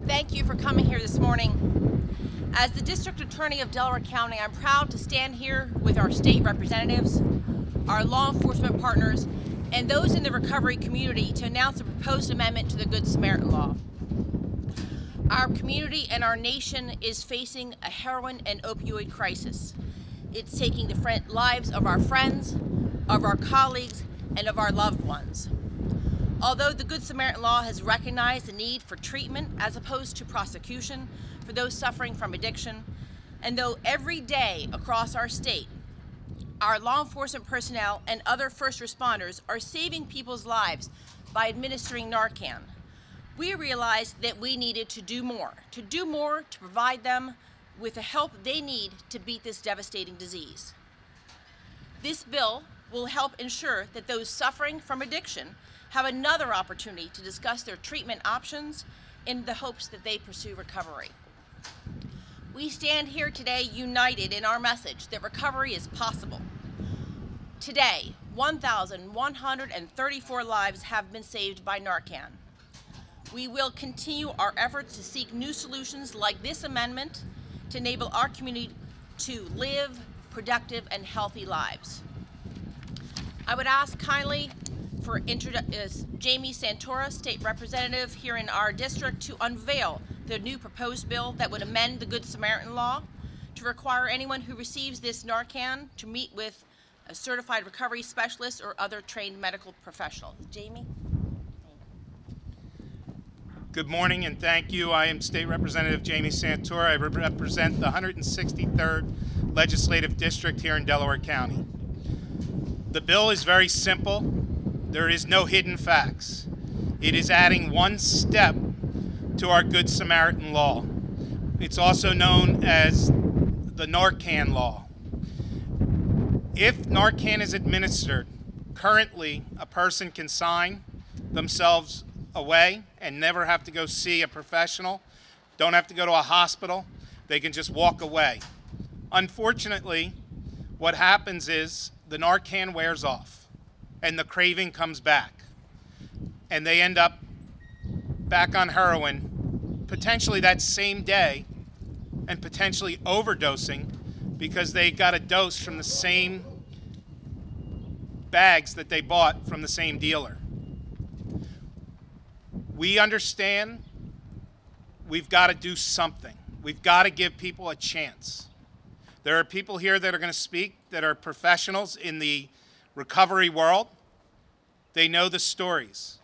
Thank you for coming here this morning. As the District Attorney of Delaware County, I'm proud to stand here with our state representatives, our law enforcement partners, and those in the recovery community to announce a proposed amendment to the Good Samaritan Law. Our community and our nation is facing a heroin and opioid crisis. It's taking the lives of our friends, of our colleagues, and of our loved ones. Although the Good Samaritan Law has recognized the need for treatment as opposed to prosecution for those suffering from addiction, and though every day across our state, our law enforcement personnel and other first responders are saving people's lives by administering Narcan, we realized that we needed to do more to provide them with the help they need to beat this devastating disease. This bill will help ensure that those suffering from addiction have another opportunity to discuss their treatment options in the hopes that they pursue recovery. We stand here today united in our message that recovery is possible. Today, 1,134 lives have been saved by Narcan. We will continue our efforts to seek new solutions like this amendment to enable our community to live productive and healthy lives. I would ask kindly for Jamie Santora, State Representative here in our district, to unveil the new proposed bill that would amend the Good Samaritan Law to require anyone who receives this Narcan to meet with a certified recovery specialist or other trained medical professional. Jamie? Good morning and thank you. I am State Representative Jamie Santora. I represent the 163rd Legislative District here in Delaware County. The bill is very simple. There is no hidden facts. It is adding one step to our Good Samaritan Law. It's also known as the Narcan Law. If Narcan is administered, currently a person can sign themselves away and never have to go see a professional, don't have to go to a hospital, they can just walk away. Unfortunately, what happens is the Narcan wears off and the craving comes back and they end up back on heroin, potentially that same day, and potentially overdosing because they got a dose from the same bags that they bought from the same dealer. We understand we've got to do something. We've got to give people a chance. There are people here that are going to speak that are professionals in the recovery world. They know the stories.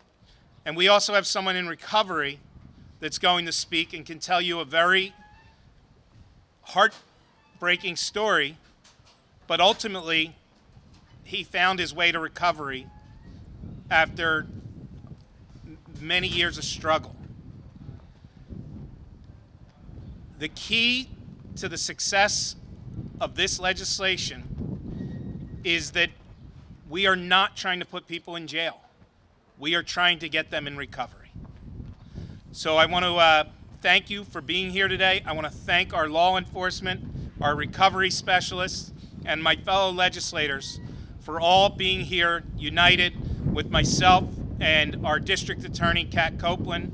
And we also have someone in recovery that's going to speak and can tell you a very heartbreaking story, but ultimately he found his way to recovery after many years of struggle. The key to the success of this legislation is that we are not trying to put people in jail. We are trying to get them in recovery. So I want to thank you for being here today. I want to thank our law enforcement, our recovery specialists, and my fellow legislators for all being here united with myself and our district attorney, Kat Copeland,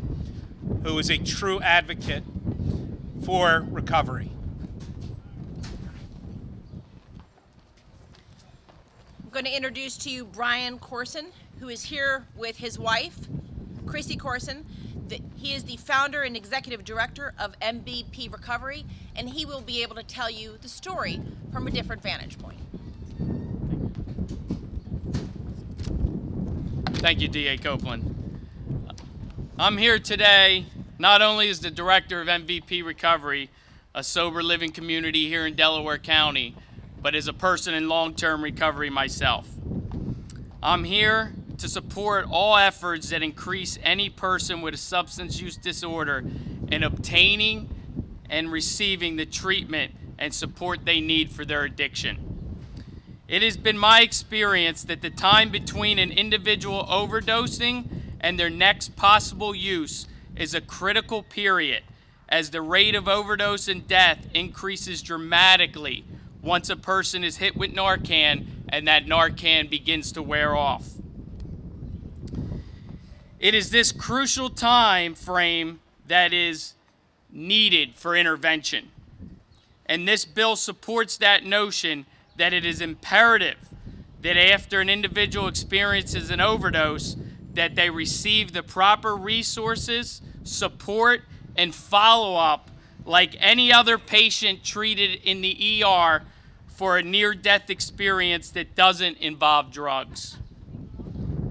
who is a true advocate for recovery. I'm going to introduce to you Brian Corson, who is here with his wife, Chrissy Corson. He is the founder and executive director of MVP Recovery, and he will be able to tell you the story from a different vantage point. Thank you, D.A. Copeland. I'm here today not only as the director of MVP Recovery, a sober living community here in Delaware County, but as a person in long-term recovery myself. I'm here to support all efforts that increase any person with a substance use disorder in obtaining and receiving the treatment and support they need for their addiction. It has been my experience that the time between an individual overdosing and their next possible use is a critical period, as the rate of overdose and death increases dramatically once a person is hit with Narcan and that Narcan begins to wear off. It is this crucial time frame that is needed for intervention. And this bill supports that notion that it is imperative that after an individual experiences an overdose, that they receive the proper resources, support, and follow-up like any other patient treated in the ER for a near-death experience that doesn't involve drugs.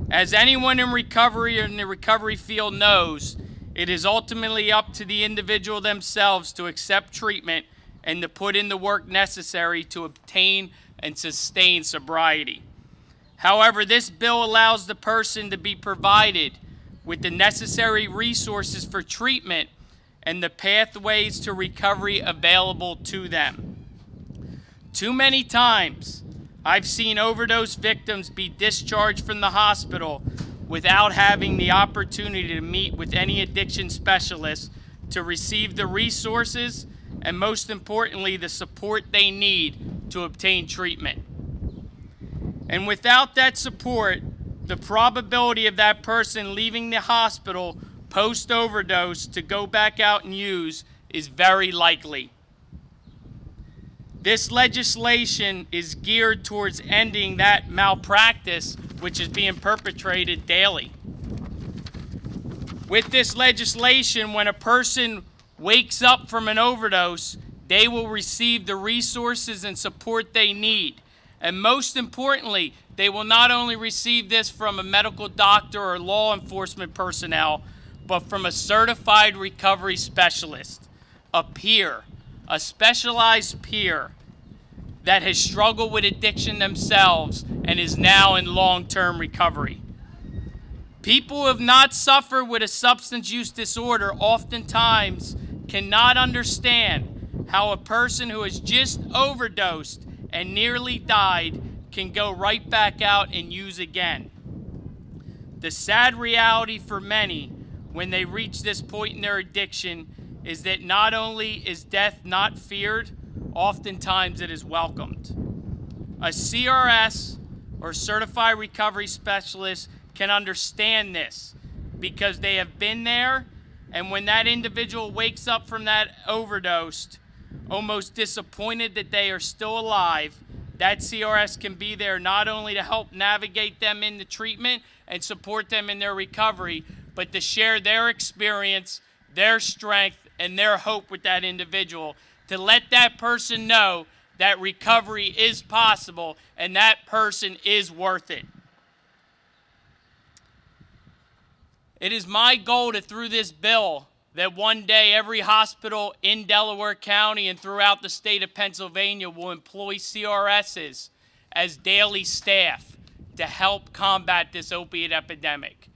As anyone in recovery or in the recovery field knows, it is ultimately up to the individual themselves to accept treatment and to put in the work necessary to obtain and sustain sobriety. However, this bill allows the person to be provided with the necessary resources for treatment and the pathways to recovery available to them. Too many times, I've seen overdose victims be discharged from the hospital without having the opportunity to meet with any addiction specialist to receive the resources and, most importantly, the support they need to obtain treatment. And without that support, the probability of that person leaving the hospital post-overdose to go back out and use is very likely. This legislation is geared towards ending that malpractice which is being perpetrated daily. With this legislation, when a person wakes up from an overdose, they will receive the resources and support they need. And most importantly, they will not only receive this from a medical doctor or law enforcement personnel, but from a certified recovery specialist, a peer, a specialized peer that has struggled with addiction themselves and is now in long-term recovery. People who have not suffered with a substance use disorder oftentimes cannot understand how a person who has just overdosed and nearly died can go right back out and use again. The sad reality for many when they reach this point in their addiction is that not only is death not feared, oftentimes it is welcomed. A CRS or Certified Recovery Specialist can understand this because they have been there, and when that individual wakes up from that overdose, almost disappointed that they are still alive, that CRS can be there not only to help navigate them into treatment and support them in their recovery, but to share their experience, their strength, and their hope with that individual, to let that person know that recovery is possible and that person is worth it. It is my goal that through this bill, that one day every hospital in Delaware County and throughout the state of Pennsylvania will employ CRSs as daily staff to help combat this opiate epidemic.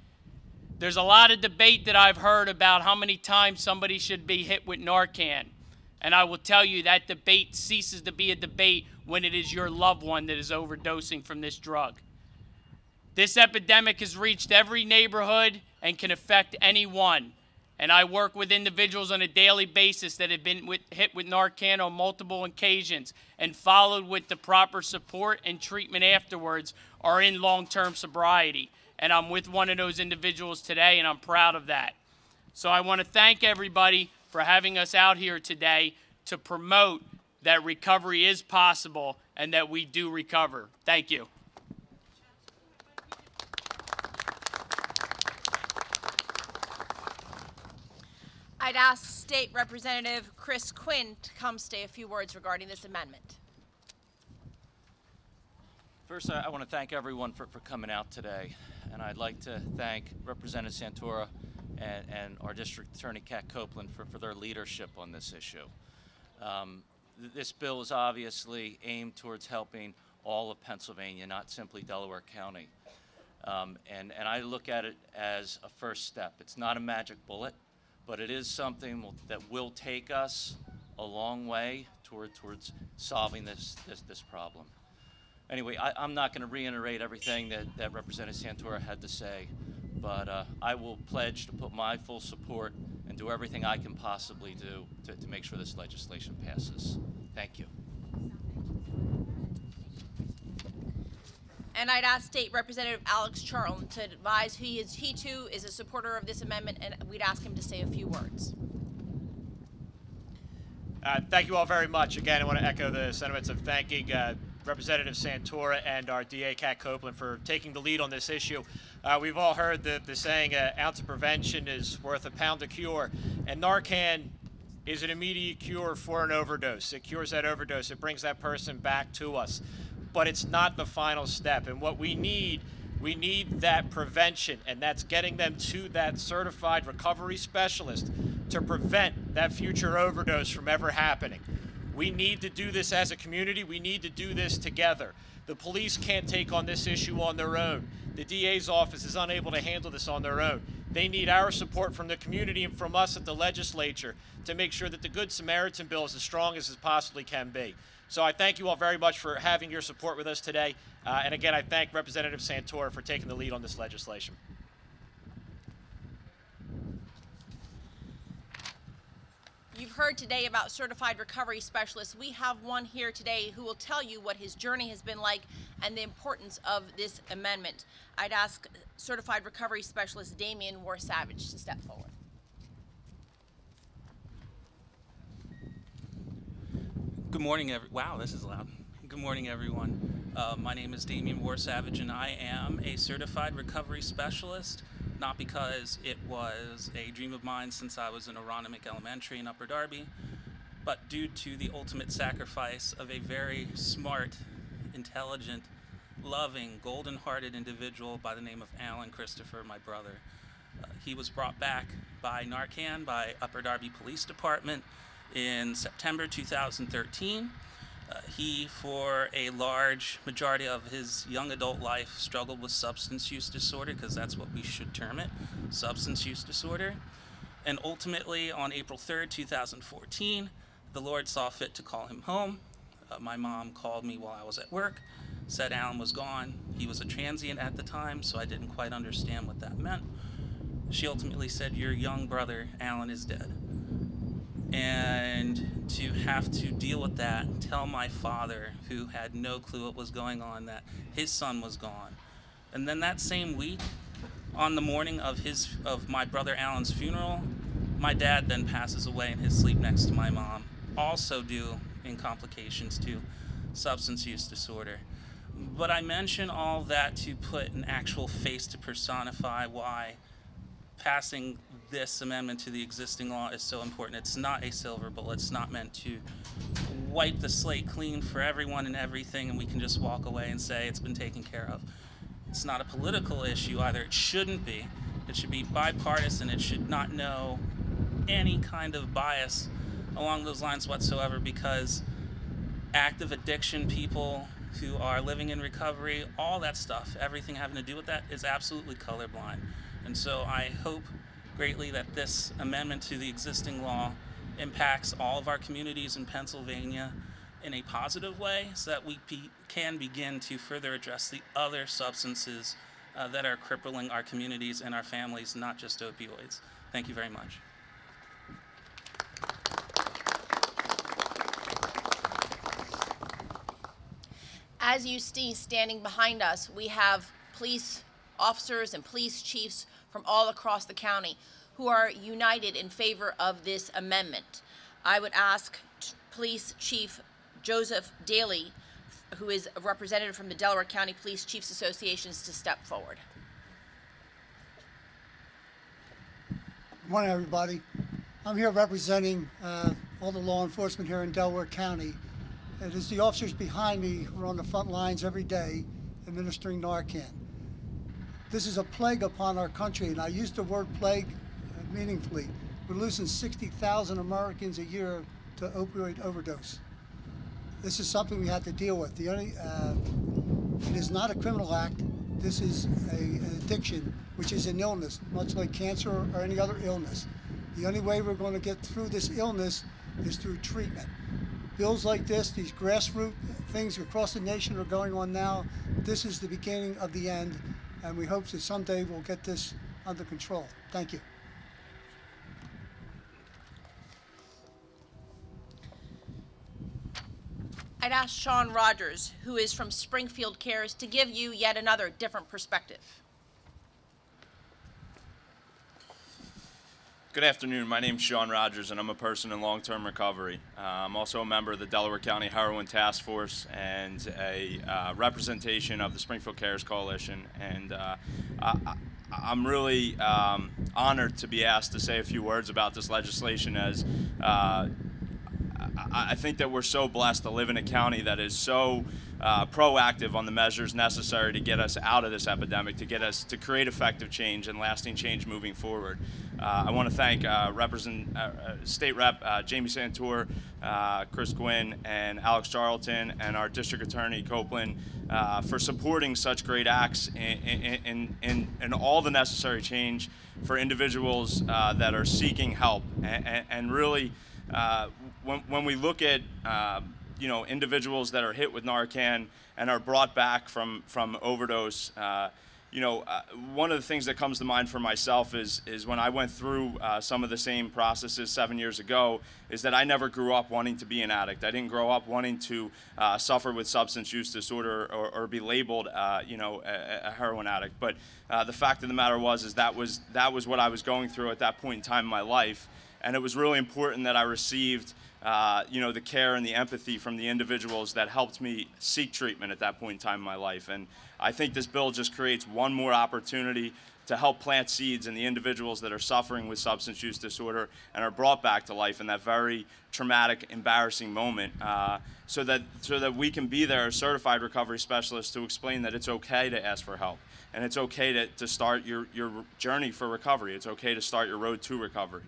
There's a lot of debate that I've heard about how many times somebody should be hit with Narcan. And I will tell you that debate ceases to be a debate when it is your loved one that is overdosing from this drug. This epidemic has reached every neighborhood and can affect anyone. And I work with individuals on a daily basis that have been hit with Narcan on multiple occasions and followed with the proper support and treatment afterwards are in long-term sobriety. And I'm with one of those individuals today, and I'm proud of that. So I want to thank everybody for having us out here today to promote that recovery is possible and that we do recover. Thank you. I'd ask State Representative Chris Quinn to come say a few words regarding this amendment. First, I want to thank everyone for coming out today, and I'd like to thank Representative Santora and our District Attorney, Kat Copeland, for their leadership on this issue. This bill is obviously aimed towards helping all of Pennsylvania, not simply Delaware County. And I look at it as a first step. It's not a magic bullet, but it is something that will take us a long way towards solving this problem. Anyway, I'm not going to reiterate everything that Representative Santora had to say, but I will pledge to put my full support and do everything I can possibly do to make sure this legislation passes. Thank you. And I'd ask State Representative Alex Charlton to advise he too is a supporter of this amendment, and we'd ask him to say a few words. Thank you all very much. Again, I want to echo the sentiments of thanking Representative Santora and our DA, Kat Copeland, for taking the lead on this issue. We've all heard the saying, an ounce of prevention is worth a pound of cure, and Narcan is an immediate cure for an overdose. It cures that overdose. It brings that person back to us. But it's not the final step, and what we need that prevention, and that's getting them to that certified recovery specialist to prevent that future overdose from ever happening. We need to do this as a community. We need to do this together. The police can't take on this issue on their own. The DA's office is unable to handle this on their own. They need our support from the community and from us at the legislature to make sure that the Good Samaritan bill is as strong as it possibly can be. So I thank you all very much for having your support with us today. And again, I thank Representative Santora for taking the lead on this legislation. You've heard today about certified recovery specialists. We have one here today who will tell you what his journey has been like and the importance of this amendment. I'd ask certified recovery specialist Damian War-Savage to step forward. Good morning, wow, this is loud. Good morning, everyone. My name is Damian War-Savage, and I am a certified recovery specialist, not because it was a dream of mine since I was in Aronimink Elementary in Upper Darby, but due to the ultimate sacrifice of a very smart, intelligent, loving, golden-hearted individual by the name of Alan Christopher, my brother. He was brought back by Narcan, by Upper Darby Police Department, in September 2013. He, for a large majority of his young adult life, struggled with substance use disorder, because that's what we should term it, substance use disorder. And ultimately, on April 3rd, 2014, the Lord saw fit to call him home. My mom called me while I was at work, said Alan was gone. He was a transient at the time, so I didn't quite understand what that meant. She ultimately said, "Your young brother, Alan, is dead." And to have to deal with that and tell my father, who had no clue what was going on, that his son was gone. And then that same week, on the morning of my brother Alan's funeral, my dad then passes away in his sleep next to my mom, also due in complications to substance use disorder. But I mention all that to put an actual face to personify why passing this amendment to the existing law is so important. It's not a silver bullet. It's not meant to wipe the slate clean for everyone and everything and we can just walk away and say it's been taken care of. It's not a political issue either. It shouldn't be. It should be bipartisan. It should not know any kind of bias along those lines whatsoever, because active addiction people who are living in recovery, all that stuff, everything having to do with that is absolutely colorblind. And so I hope greatly that this amendment to the existing law impacts all of our communities in Pennsylvania in a positive way, so that we can begin to further address the other substances that are crippling our communities and our families, not just opioids. Thank you very much. As you see standing behind us, we have police officers and police chiefs from all across the county who are united in favor of this amendment. I would ask Police Chief Joseph Daly, who is a representative from the Delaware County Police Chiefs Associations, to step forward. Good morning, everybody. I'm here representing all the law enforcement here in Delaware County. It is the officers behind me who are on the front lines every day administering Narcan. This is a plague upon our country, and I use the word plague meaningfully. We're losing 60,000 Americans a year to opioid overdose. This is something we have to deal with. It is not a criminal act. This is an addiction, which is an illness, much like cancer or any other illness. The only way we're going to get through this illness is through treatment. Bills like this, these grassroots things across the nation are going on now. This is the beginning of the end, and we hope that someday we'll get this under control. Thank you. I'd ask Sean Rogers, who is from Springfield Cares, to give you yet another different perspective. Good afternoon. My name's Sean Rogers, and I'm a person in long-term recovery. I'm also a member of the Delaware County Heroin Task Force and a representation of the Springfield Cares Coalition. And I'm really honored to be asked to say a few words about this legislation, as I think that we're so blessed to live in a county that is so proactive on the measures necessary to get us out of this epidemic, to get us to create effective change and lasting change moving forward. I want to thank State Rep Jamie Santora, Chris Gwynn, and Alex Charlton, and our District Attorney Copeland for supporting such great acts and all the necessary change for individuals that are seeking help. And really, when we look at individuals that are hit with Narcan and are brought back from overdose, one of the things that comes to mind for myself is when I went through some of the same processes 7 years ago, is that I never grew up wanting to be an addict. I didn't grow up wanting to suffer with substance use disorder or be labeled, a heroin addict. But the fact of the matter was that was what I was going through at that point in time in my life, and it was really important that I received the care and the empathy from the individuals that helped me seek treatment at that point in time in my life. And I think this bill just creates one more opportunity to help plant seeds in the individuals that are suffering with substance use disorder and are brought back to life in that very traumatic, embarrassing moment, so that we can be there as certified recovery specialists to explain that it's okay to ask for help, and it's okay to start your journey for recovery. It's okay to start your road to recovery.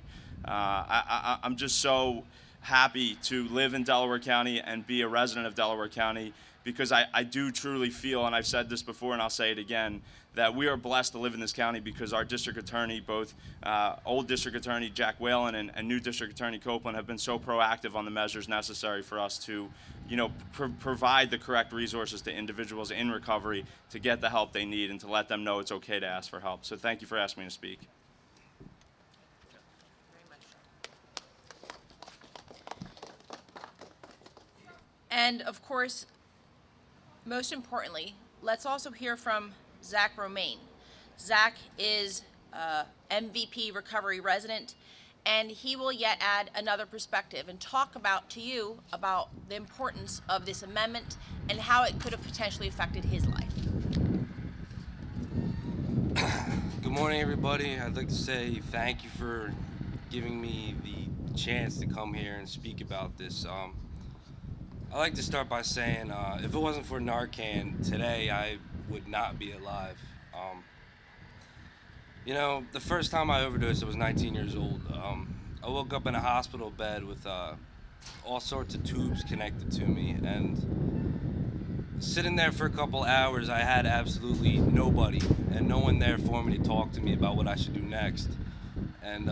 I'm just so happy to live in Delaware County and be a resident of Delaware County, because I do truly feel, and I've said this before and I'll say it again, that we are blessed to live in this county because our district attorney, both old district attorney Jack Whalen and new district attorney Copeland, have been so proactive on the measures necessary for us to provide the correct resources to individuals in recovery to get the help they need and to let them know it's okay to ask for help. So thank you for asking me to speak. And of course, most importantly, let's also hear from Zach Romaine. Zach is MVP recovery resident, and he will yet add another perspective and talk to you about the importance of this amendment and how it could have potentially affected his life. Good morning, everybody. I'd like to say thank you for giving me the chance to come here and speak about this. I'd like to start by saying, if it wasn't for Narcan, today I would not be alive. The first time I overdosed, I was 19 years old. I woke up in a hospital bed with all sorts of tubes connected to me, and sitting there for a couple hours, I had absolutely nobody and no one there for me to talk to me about what I should do next. And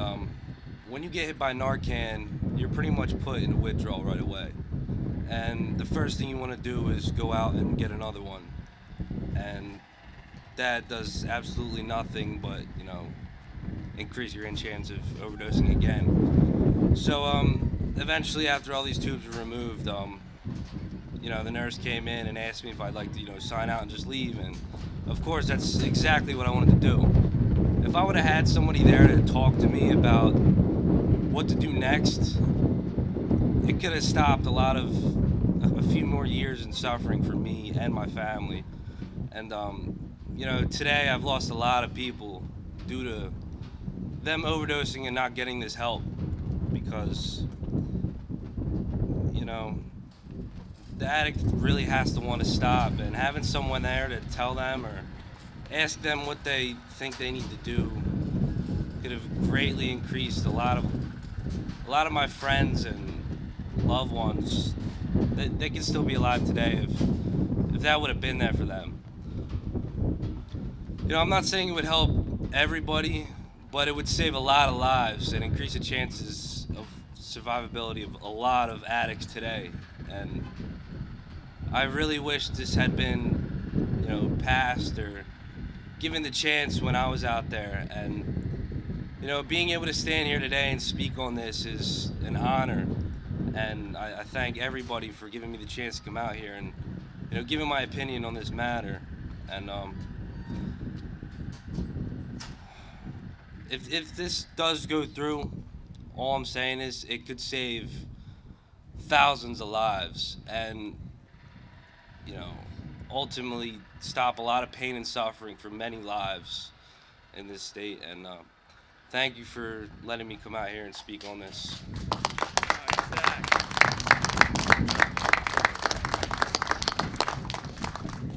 when you get hit by Narcan, you're pretty much put in a withdrawal right away. And the first thing you want to do is go out and get another one. And that does absolutely nothing but, increase your chance of overdosing again. So eventually, after all these tubes were removed, the nurse came in and asked me if I'd like to, sign out and just leave. And of course, that's exactly what I wanted to do. If I would have had somebody there to talk to me about what to do next, it could have stopped a few more years in suffering for me and my family. And today I've lost a lot of people due to them overdosing and not getting this help, because the addict really has to want to stop, and having someone there to tell them or ask them what they think they need to do could have greatly increased a lot of my friends and loved ones. They can still be alive today if that would have been there for them. I'm not saying it would help everybody, but it would save a lot of lives and increase the chances of survivability of a lot of addicts today. And I really wish this had been, passed or given the chance when I was out there. And, being able to stand here today and speak on this is an honor. And I thank everybody for giving me the chance to come out here and, giving my opinion on this matter. And if this does go through, all I'm saying is it could save thousands of lives and, you know, ultimately stop a lot of pain and suffering for many lives in this state. And thank you for letting me come out here and speak on this.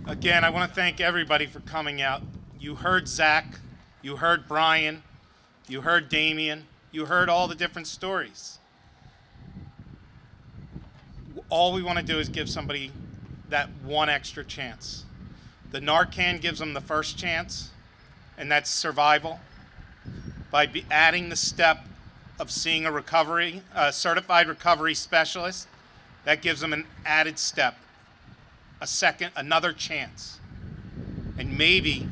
Again, I want to thank everybody for coming out. You heard Zach, you heard Brian, you heard Damien, you heard all the different stories. All we want to do is give somebody that one extra chance. The Narcan gives them the first chance, and that's survival. By adding the step of seeing a certified recovery specialist, that gives them an added step, another chance. And maybe,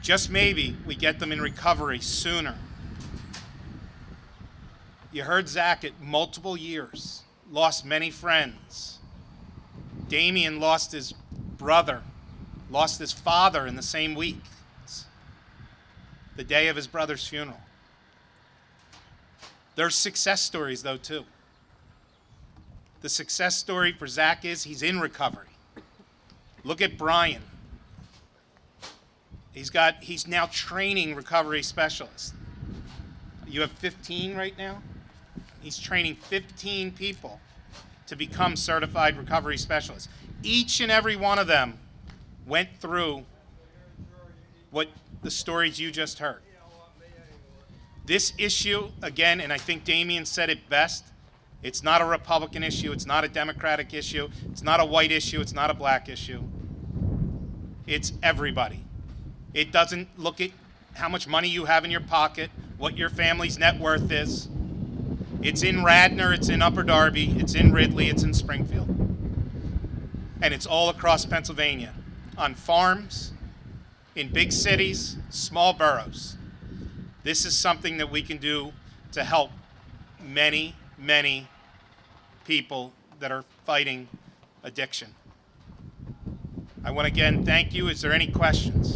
just maybe, we get them in recovery sooner. You heard Zach at multiple years, lost many friends. Damien lost his brother, lost his father in the same week, the day of his brother's funeral. There's success stories, though, too. The success story for Zach is he's in recovery. Look at Brian. He's now training recovery specialists. You have 15 right now? He's training 15 people to become certified recovery specialists. Each and every one of them went through what the stories you just heard. This issue, again, and I think Damien said it best, it's not a Republican issue, it's not a Democratic issue, it's not a white issue, it's not a black issue. It's everybody. It doesn't look at how much money you have in your pocket, what your family's net worth is. It's in Radnor, it's in Upper Darby, it's in Ridley, it's in Springfield. And it's all across Pennsylvania, on farms, in big cities, small boroughs. This is something that we can do to help many, many people that are fighting addiction. I want to again thank you. Is there any questions?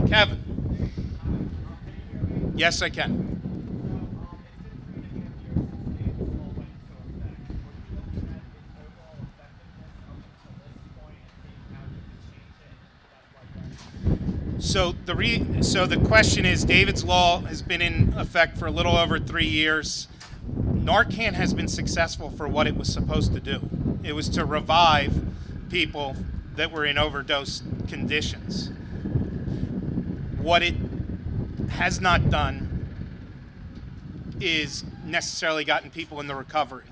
Kevin? Yes, I can. So the question is, David's Law has been in effect for a little over 3 years. Narcan has been successful for what it was supposed to do. It was to revive people that were in overdose conditions. What it has not done is necessarily gotten people in the recovery.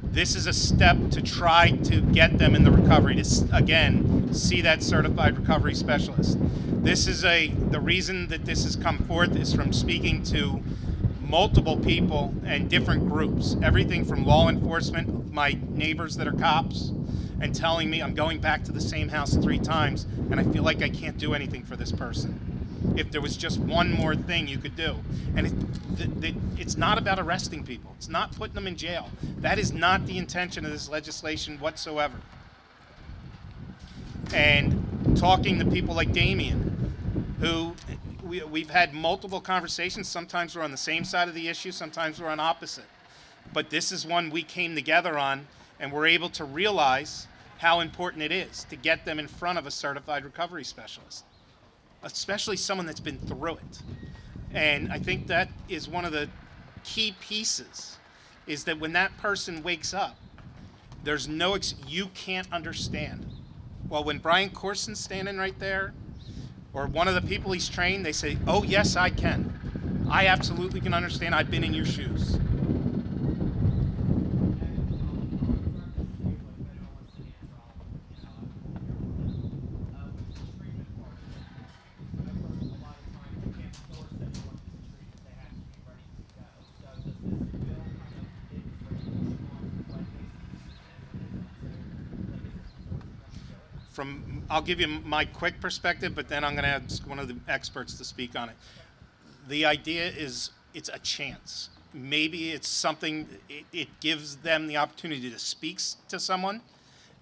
This is a step to try to get them in the recovery, to, again, see that certified recovery specialist. This is the reason that this has come forth is from speaking to multiple people and different groups, everything from law enforcement, my neighbors that are cops, and telling me I'm going back to the same house 3 times and I feel like I can't do anything for this person. If there was just one more thing you could do. And it's not about arresting people. It's not putting them in jail. That is not the intention of this legislation whatsoever. And talking to people like Damien, who we've had multiple conversations. Sometimes we're on the same side of the issue, sometimes we're on opposite. But this is one we came together on, and we're able to realize how important it is to get them in front of a certified recovery specialist, especially someone that's been through it. And I think that is one of the key pieces, is that when that person wakes up, there's no, you can't understand. Well, when Brian Corson's standing right there, or one of the people he's trained, they say, oh yes, I can. I absolutely can understand. I've been in your shoes. I'll give you my quick perspective, but then I'm going to ask one of the experts to speak on it. The idea is it's a chance. Maybe it's something, it gives them the opportunity to speak to someone,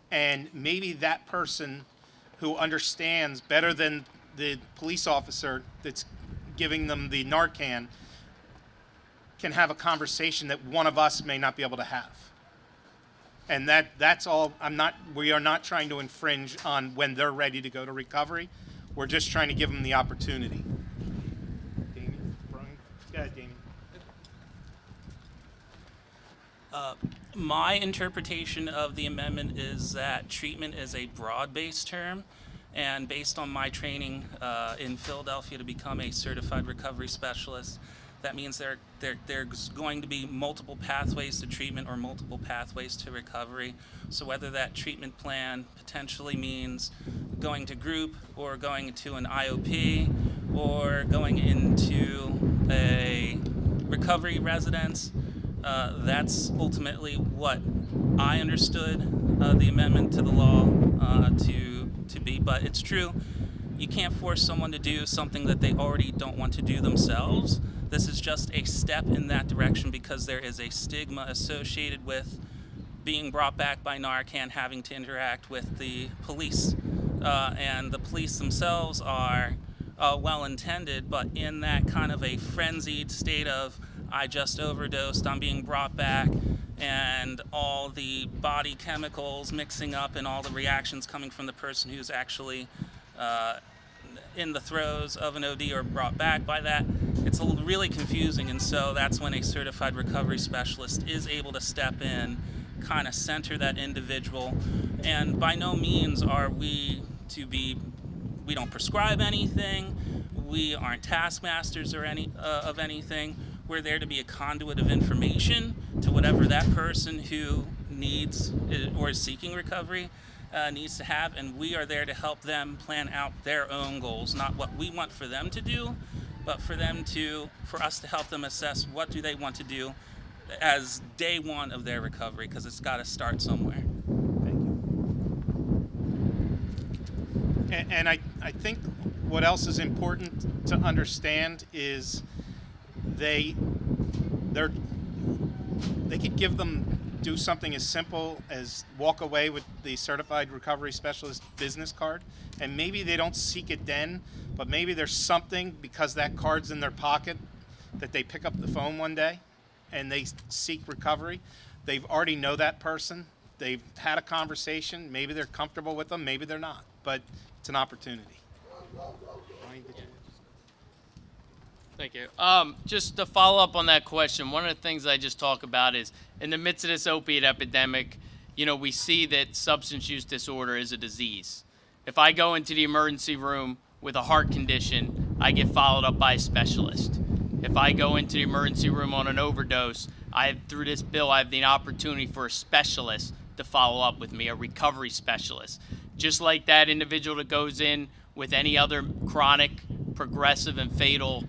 and maybe that person who understands better than the police officer that's giving them the Narcan can have a conversation that one of us may not be able to have. And that's all. We are not trying to infringe on when they're ready to go to recovery. We're just trying to give them the opportunity. Damien, Brian? Go ahead, Damien. My interpretation of the amendment is that treatment is a broad-based term, and based on my training in Philadelphia to become a certified recovery specialist, that means there's going to be multiple pathways to treatment or multiple pathways to recovery. So whether that treatment plan potentially means going to group or going to an IOP or going into a recovery residence, that's ultimately what I understood the amendment to the law to be. But it's true, you can't force someone to do something that they already don't want to do themselves. This is just a step in that direction because there is a stigma associated with being brought back by Narcan, having to interact with the police. And the police themselves are well-intended, but in that kind of a frenzied state of, I just overdosed, I'm being brought back, and all the body chemicals mixing up and all the reactions coming from the person who's actually in the throes of an OD or brought back by that, it's really confusing. And so that's when a certified recovery specialist is able to step in, kind of center that individual. And by no means are we we don't prescribe anything, we aren't taskmasters or of anything. We're there to be a conduit of information to whatever that person who needs or is seeking recovery needs to have, and we are there to help them plan out their own goals, not what we want for them to do, but for us to help them assess what do they want to do as day one of their recovery, because it's got to start somewhere. Thank you. And I think what else is important to understand is they could do something as simple as walk away with the certified recovery specialist business card, and maybe they don't seek it then, but maybe there's something, because that card's in their pocket, that they pick up the phone one day and they seek recovery. They've already know that person, they've had a conversation, maybe they're comfortable with them, maybe they're not, but it's an opportunity. Thank you. Just to follow up on that question, one of the things I just talk about is in the midst of this opiate epidemic, we see that substance use disorder is a disease. If I go into the emergency room with a heart condition, I get followed up by a specialist. If I go into the emergency room on an overdose, through this bill, I have the opportunity for a specialist to follow up with me, a recovery specialist. Just like that individual that goes in with any other chronic, progressive, and fatal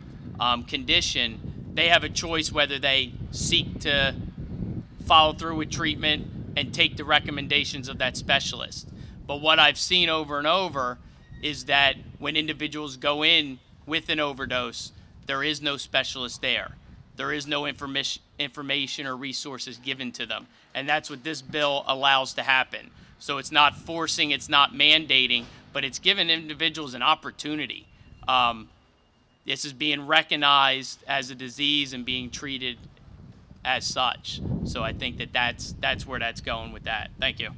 condition, they have a choice whether they seek to follow through with treatment and take the recommendations of that specialist. But what I've seen over and over is that when individuals go in with an overdose, there is no specialist there. There is no information or resources given to them. And that's what this bill allows to happen. So it's not forcing, it's not mandating, but it's giving individuals an opportunity. This is being recognized as a disease and being treated as such. So I think that's where that's going with that. Thank you.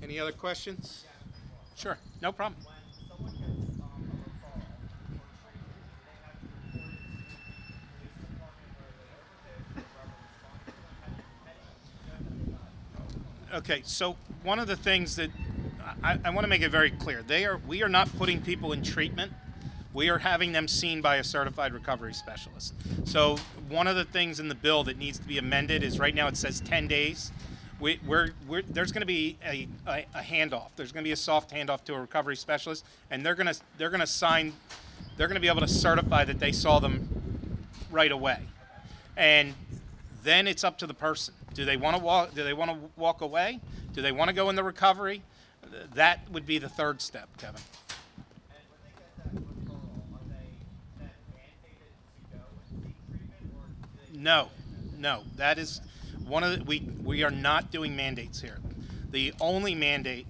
Any other questions? Sure, no problem. Okay, so one of the things that I want to make it very clear, we are not putting people in treatment. We are having them seen by a certified recovery specialist. So one of the things in the bill that needs to be amended is right now it says 10 days. There's going to be a handoff. There's going to be a soft handoff to a recovery specialist, and they're going to be able to certify that they saw them right away. And then it's up to the person. Do they want to walk away? Do they want to go in the recovery? That would be the third step, Kevin. No, that is one of the, we are not doing mandates here. The only mandate,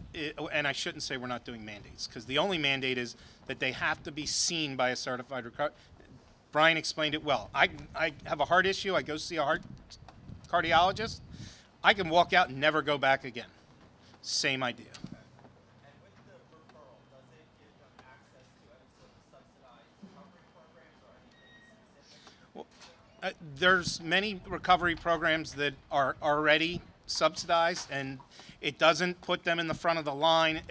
and I shouldn't say we're not doing mandates, because the only mandate is that they have to be seen by a certified recovery. Brian explained it well. I have a heart issue. I go see a heart cardiologist. I can walk out and never go back again. Same idea. And with the referral, does it give them access to any sort of subsidized recovery programs or anything specific? Well, there's many recovery programs that are already subsidized, and it doesn't put them in the front of the line.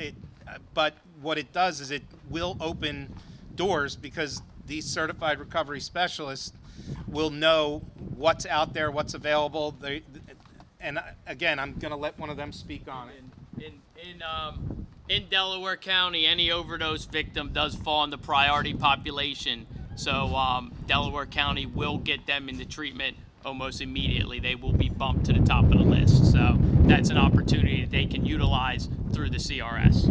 But what it does is it will open doors, because these certified recovery specialists will know what's out there, what's available. And again, I'm going to let one of them speak on it. In Delaware County, any overdose victim does fall in the priority population. So Delaware County will get them into treatment almost immediately. They will be bumped to the top of the list. So that's an opportunity that they can utilize through the CRS.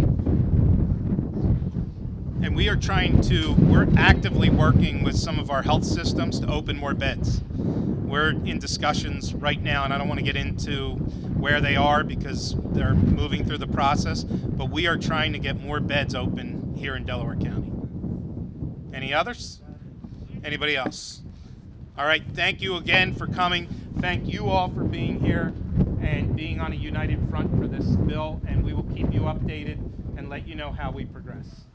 And we're actively working with some of our health systems to open more beds. We're in discussions right now, and I don't want to get into where they are because they're moving through the process, but we are trying to get more beds open here in Delaware County. Any others? Anybody else? All right, thank you again for coming. Thank you all for being here and being on a united front for this bill, and we will keep you updated and let you know how we progress.